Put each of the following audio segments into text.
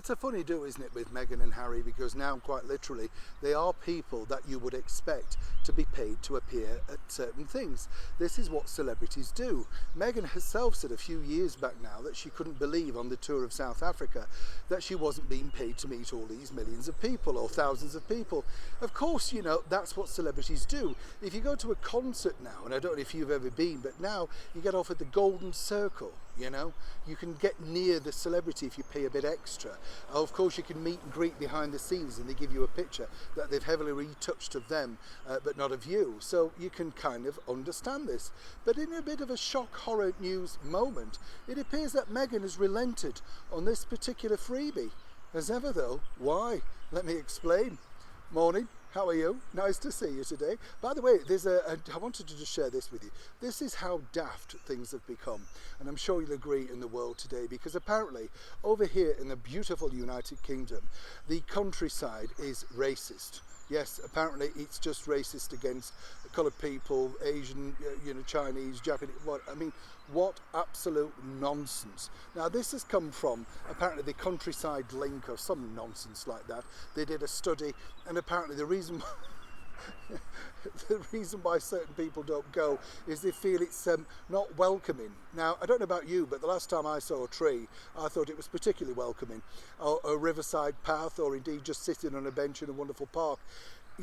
It's a funny do, isn't it, with Meghan and Harry, because now quite literally they are people that you would expect to be paid to appear at certain things. This is what celebrities do. Meghan herself said a few years back now that she couldn't believe on the tour of South Africa that she wasn't being paid to meet all these millions of people or thousands of people. Of course, you know, that's what celebrities do. If you go to a concert now, and I don't know if you've ever been, but now you get off at the Golden Circle. You know, you can get near the celebrity if you pay a bit extra. Of course, you can meet and greet behind the scenes and they give you a picture that they've heavily retouched of them, but not of you. So you can kind of understand this. But in a bit of a shock horror news moment, it appears that Meghan has relented on this particular freebie. As ever though, why? Let me explain. Morning. How are you? Nice to see you today. By the way, I wanted to just share this with you. This is how daft things have become. And I'm sure you'll agree in the world today, because apparently over here in the beautiful United Kingdom, the countryside is racist. Yes, apparently it's just racist against coloured people, Asian, Chinese, Japanese. What absolute nonsense. Now this has come from apparently the Countryside Link or some nonsense like that. They did a study, and apparently the reason why certain people don't go is they feel it's not welcoming. Now, I don't know about you, but the last time I saw a tree, I thought it was particularly welcoming. Or a riverside path, or indeed just sitting on a bench in a wonderful park.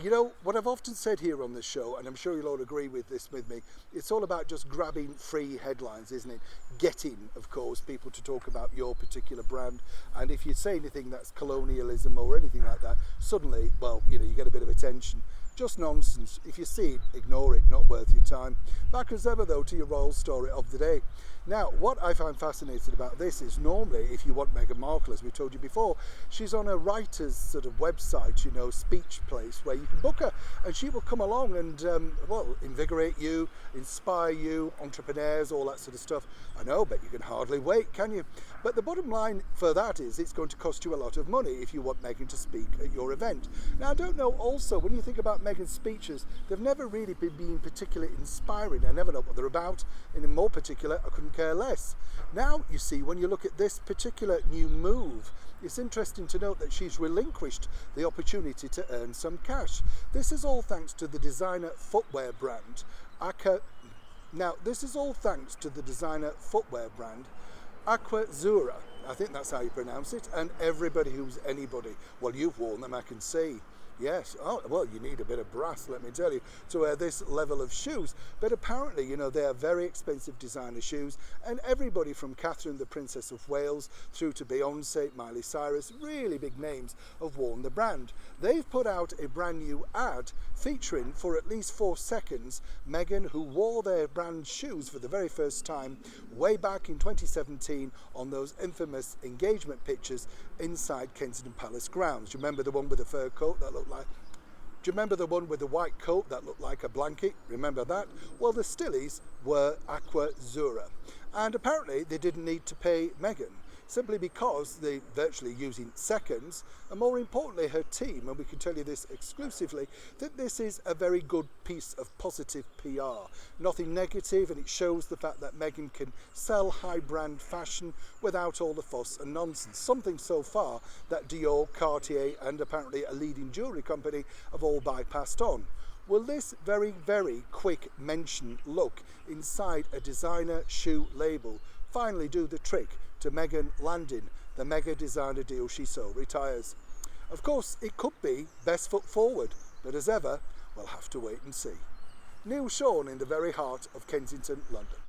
You know, what I've often said here on this show, and I'm sure you'll all agree with this with me, it's all about just grabbing free headlines, isn't it? Getting, of course, people to talk about your particular brand. And if you say anything that's colonialism or anything like that, suddenly, well, you get a bit of attention. Just nonsense. If you see it, ignore it, not worth your time. Back as ever though to your royal story of the day. Now, what I find fascinating about this is normally, if you want Meghan Markle, as we told you before, she's on a writer's sort of website, speech place where you can book her, and she will come along and, invigorate you, inspire you, entrepreneurs, all that sort of stuff. I know, but you can hardly wait, can you? But the bottom line for that is it's going to cost you a lot of money if you want Meghan to speak at your event. Now, I don't know also, when you think about Meghan's speeches, they've never really been particularly inspiring. I never know what they're about, and in more particular, I couldn't care less. Now, you see, when you look at this particular new move, it's interesting to note that she's relinquished the opportunity to earn some cash. This is all thanks to the designer footwear brand Aquazura. I think that's how you pronounce it. And everybody who's anybody, well, you've worn them, I can see. Yes, oh, well, you need a bit of brass, let me tell you, to wear this level of shoes. But apparently, they are very expensive designer shoes, and everybody from Catherine, the Princess of Wales, through to Beyonce, Miley Cyrus, really big names have worn the brand. They've put out a brand new ad featuring, for at least 4 seconds, Meghan, who wore their brand shoes for the very first time way back in 2017 on those infamous engagement pictures inside Kensington Palace grounds. Do you remember the one with the fur coat that looked like? Do you remember the one with the white coat that looked like a blanket? Remember that? Well, the stillies were Aquazura. And apparently they didn't need to pay Meghan, simply because they're virtually using seconds, and more importantly her team, and we can tell you this exclusively, that this is a very good piece of positive PR. Nothing negative, and it shows the fact that Meghan can sell high brand fashion without all the fuss and nonsense. Something so far that Dior, Cartier and apparently a leading jewellery company have all bypassed on. Will this very, very quick mention look inside a designer shoe label finally do the trick to Meghan landing the mega designer deal she so retires? Of course, it could be best foot forward, but as ever, we'll have to wait and see. Neil Sean in the very heart of Kensington, London.